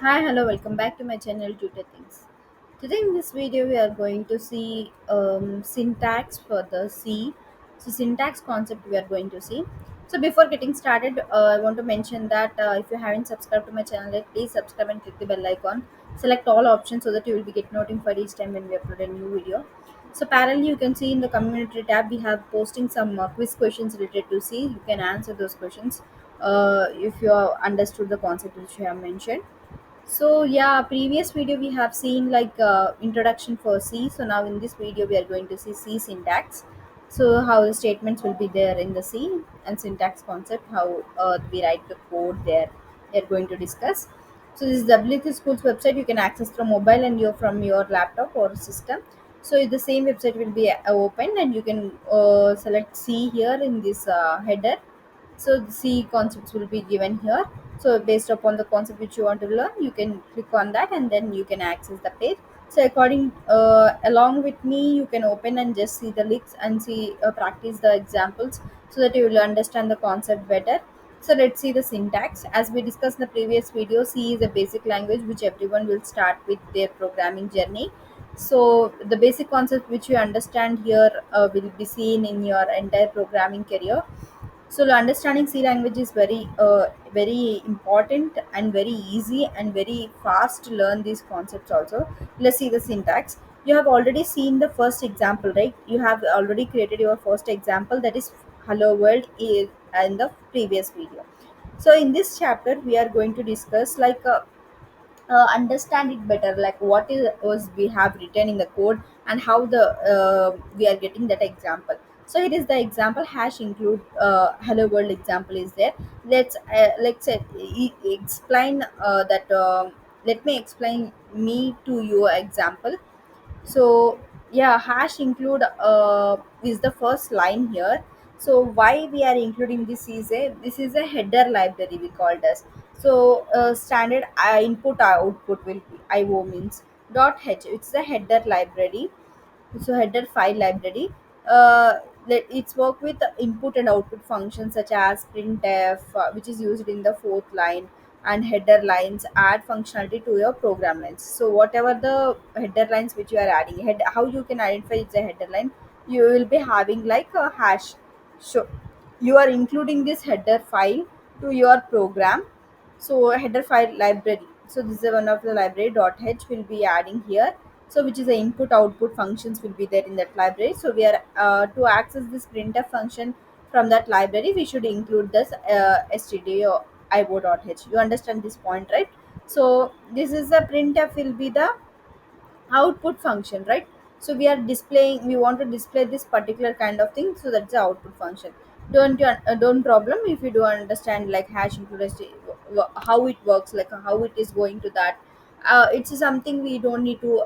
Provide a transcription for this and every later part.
Hi, hello, welcome back to my channel Tutor Things. Today in this video we are going to see syntax for the C. So syntax concept we are going to see. So before getting started, I want to mention that if you haven't subscribed to my channel yet, please subscribe and click the bell icon. Select all options so that you will be get notified each time when we upload a new video. So parallelly, you can see in the community tab we have posting some quiz questions related to C. You can answer those questions if you have understood the concept which you have mentioned. So yeah, previous video we have seen like introduction for C. So now in this video we are going to see C syntax. So how the statements will be there in the C and syntax concept, how we write the code there. We are going to discuss. So this is WT School's website. You can access from mobile and you from your laptop or system. So the same website will be open and you can select C here in this header. So the C concepts will be given here. So based upon the concept which you want to learn, you can click on that and then you can access the page. So according along with me, you can open and just see the links and see practice the examples so that you will understand the concept better. So let's see the syntax. As we discussed in the previous video, C is a basic language which everyone will start with their programming journey. So the basic concept which you understand here will be seen in your entire programming career. So understanding C language is very important and very easy and very fast to learn these concepts also. Let's see the syntax. You have already seen the first example, right? You have already created your first example, that is hello world is in the previous video. So in this chapter we are going to discuss like understand it better, like what is was we have written in the code and how the we are getting that example. So here is the example hash include hello world example is there. Let's say explain that let me explain me to your example. So yeah, hash include is the first line here. So why we are including this is a header library we called as. So standard input output will be io means dot h, it's the header library. So header file library, uh, it's work with the input and output functions such as printf, which is used in the fourth line, and header lines add functionality to your program lines. So whatever the header lines which you are adding, how you can identify it's a header line, you will be having like a hash. So you are including this header file to your program. So header file library, so this is one of the library dot h will be adding here. So which is the input output functions will be there in that library. So we are to access this printf function from that library, we should include this std or io.h. You understand this point, right? So this is the printf will be the output function, right? So we are displaying, we want to display this particular kind of thing, so that's the output function. Don't problem if you don't understand like hash include how it works, like how it is going to that. It's something we don't need to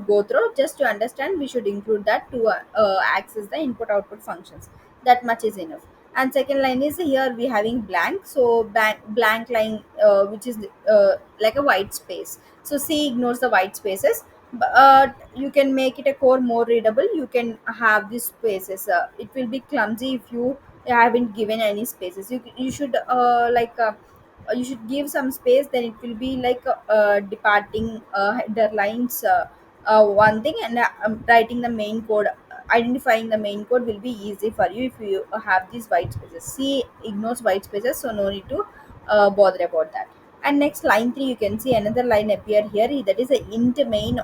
go through. Just to understand, we should include that to access the input output functions. That much is enough. And second line is here we having blank. So blank line, which is like a white space. So C ignores the white spaces, but you can make it a core more readable. You can have these spaces. It will be clumsy if you haven't given any spaces. You should you should give some space, then it will be like departing header lines, one thing, and writing the main code, identifying the main code will be easy for you if you have these white spaces. C ignores white spaces, so no need to bother about that. And next line 3, you can see another line appear here, that is a int main,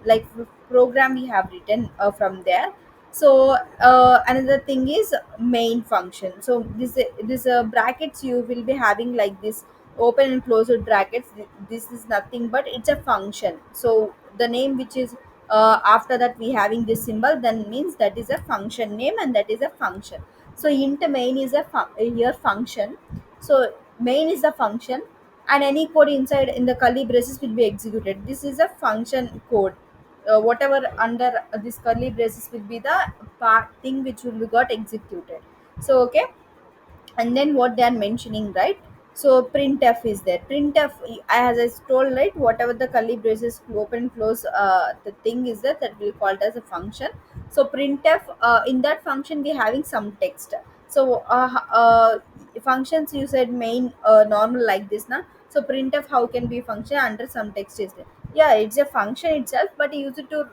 like program we have written from there. So another thing is main function. So this brackets you will be having like this, open and closed brackets. This is nothing but it's a function. So the name which is after that we having this symbol, then means that is a function name and that is a function. So int main is here function. So main is the function, and any code inside in the curly braces will be executed. This is a function code. Whatever under this curly braces will be the part thing which will be got executed. So okay, and then what they are mentioning, right? So printf is there. Printf, as I told, right, whatever the curly braces open close, the thing is that will called as a function. So printf, in that function we having some text. So functions you said main normal like this na. So printf how can be function under some text is there. Yeah, it's a function itself, but use it to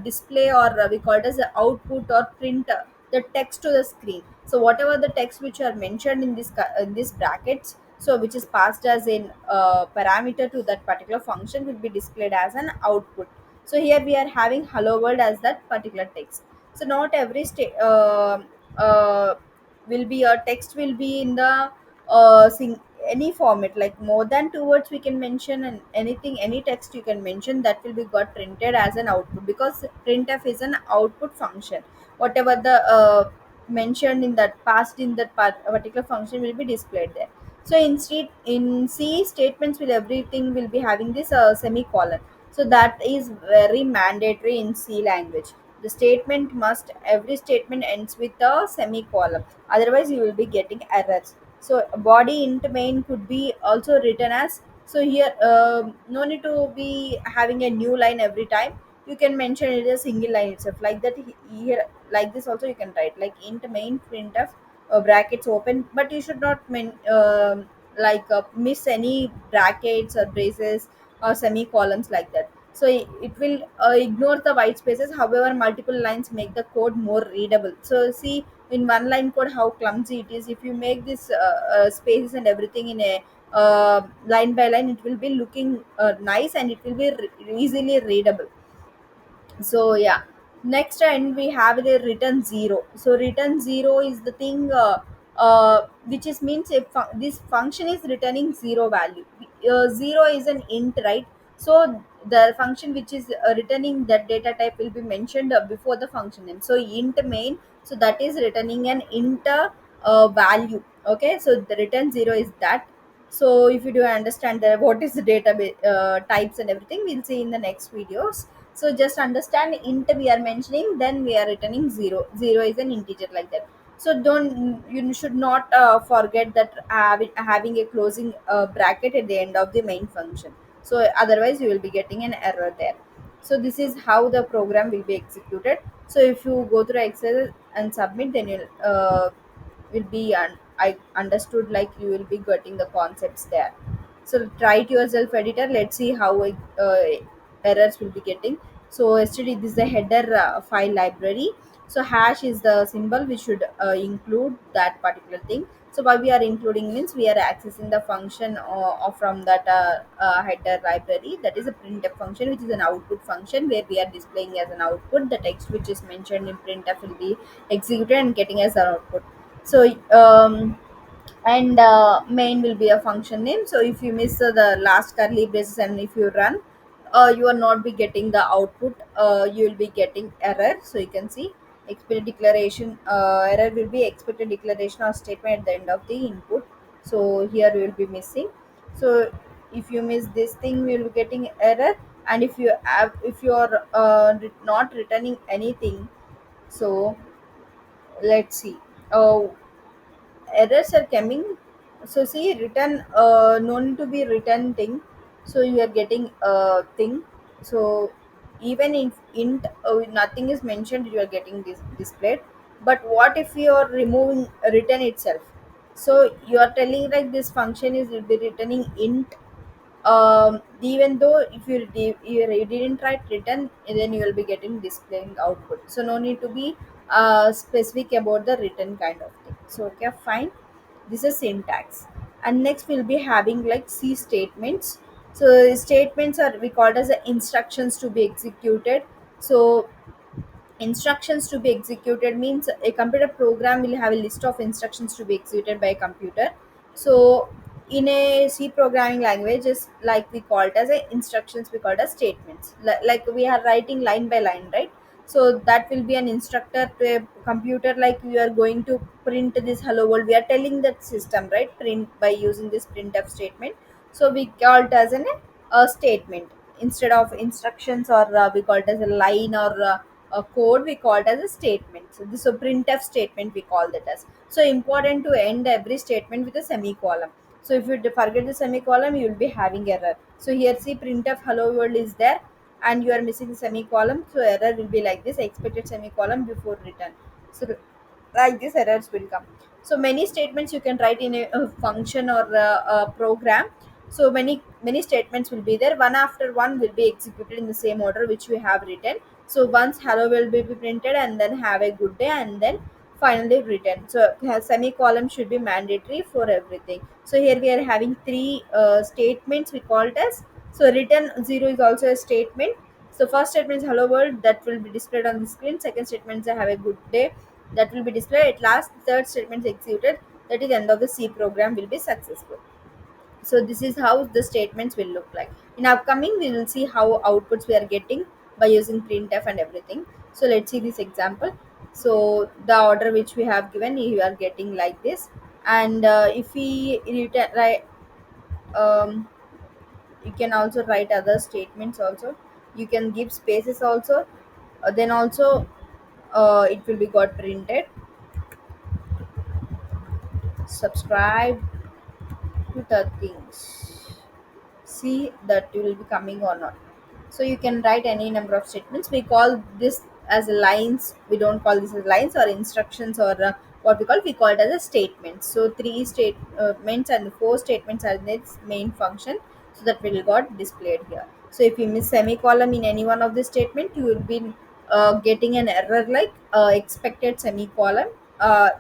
display, or we call it as a output or print the text to the screen. So whatever the text which are mentioned in this brackets, so which is passed as in parameter to that particular function, will be displayed as an output. So here we are having hello world as that particular text. So not every uh, will be a text will be in the any format, like more than two words we can mention, and anything, any text you can mention, that will be got printed as an output, because printf is an output function. Whatever the mentioned in that passed in that particular function will be displayed there. So instead in C statements will everything will be having this semicolon. So that is very mandatory in C language. The statement must, every statement ends with a semicolon, otherwise you will be getting errors. So body int main could be also written as, so here no need to be having a new line every time. You can mention it as a single line itself, like that. Here like this also you can write like int main printf brackets open, but you should not miss any brackets or braces or semicolons like that. So it will ignore the white spaces. However, multiple lines make the code more readable. So see, in one line code how clumsy it is. If you make this spaces and everything in a line by line, it will be looking nice, and it will be easily readable. So yeah, next and we have the return zero. So return zero is the thing which is means if this function is returning zero value. Zero is an int, right? So the function which is returning that data type will be mentioned before the function name. So int main, so that is returning an int value. Okay, so the return zero is that. So if you do understand what is the database types and everything, we'll see in the next videos. So just understand int we are mentioning, then we are returning zero. Zero is an integer like that. So don't, you should not forget that having a closing bracket at the end of the main function. So otherwise you will be getting an error there. So this is how the program will be executed. So if you go through Excel and submit, then you'll will be I understood, like you will be getting the concepts there. So try it yourself, editor. Let's see how errors will be getting. So yesterday this is the header file library. So hash is the symbol we should include that particular thing. So why we are including means we are accessing the function from that header library, that is a printf function, which is an output function where we are displaying as an output the text which is mentioned in printf will be executed and getting as an output. So and main will be a function name. So if you miss the last curly braces and if you run, you will not be getting the output. You will be getting error. So you can see expected declaration error will be expected declaration or statement at the end of the input. So here we will be missing. So if you miss this thing, we will be getting error. And if you are not returning anything, so let's see. Errors are coming. So see, return no need to be return thing. So you are getting a thing. So even if int nothing is mentioned, you are getting this displayed. But what if you are removing return itself? So you are telling like this function is will be returning int, even though if you didn't write return, then you will be getting displaying output. So no need to be specific about the written kind of thing. So okay, fine. This is syntax. And next we'll be having like C statements. So statements are we called as the instructions to be executed. So instructions to be executed means a computer program will have a list of instructions to be executed by a computer. So in a C programming language is like we call it as a instructions, we call it as statements. Like we are writing line by line, right? So that will be an instructor to a computer, like we are going to print this hello world, we are telling that system, right, print by using this printf statement. So we call it as a statement instead of instructions, or we call it as a line, or a code we call it as a statement. So this is a printf statement we call that as. So important to end every statement with a semicolon. So if you forget the semicolon, you will be having error. So here see printf hello world is there, and you are missing the semicolon. So error will be like this: expected semicolon before return. So like this errors will come. So many statements you can write in a function or a program. So many statements will be there, one after one will be executed in the same order which we have written. So once hello will be printed, and then have a good day, and then finally written. So semicolon should be mandatory for everything. So here we are having three statements we called as. So written zero is also a statement. So first statement is hello world, that will be displayed on the screen. Second statement is have a good day, that will be displayed at last. Third statement is executed, that is end of the C program will be successful. So this is how the statements will look like. In upcoming we will see how outputs we are getting by using printf and everything. So let's see this example. So the order which we have given, you are getting like this. And if we return, right, um, you can also write other statements also. You can give spaces also. Then also it will be got printed. Subscribe to the things, see that you will be coming or not. So you can write any number of statements. We call this as lines. We don't call this as lines or instructions, or what we call it as a statement. So three statements and four statements are in its main function, so that will got displayed here. So if you miss semicolon in any one of the statement, you will be getting an error like expected semicolon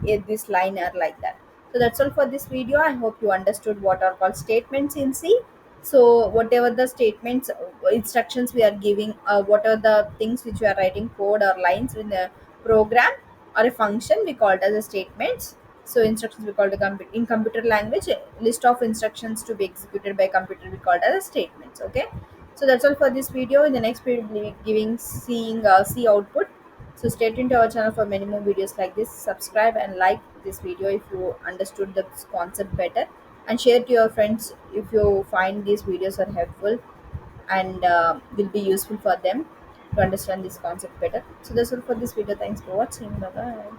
in this line are like that. So that's all for this video. I hope you understood what are called statements in C. So whatever the statements, instructions we are giving, what are the things which we are writing code or lines in a program or a function, we call it as a statements. So instructions we call it in computer language, a list of instructions to be executed by computer, we call it as statements. Okay. So that's all for this video. In the next video we'll be giving seeing C output. So stay tuned to our channel for many more videos like this. Subscribe and like this video if you understood this concept better, and share to your friends if you find these videos are helpful and will be useful for them to understand this concept better. So that's all for this video. Thanks for watching. Bye bye.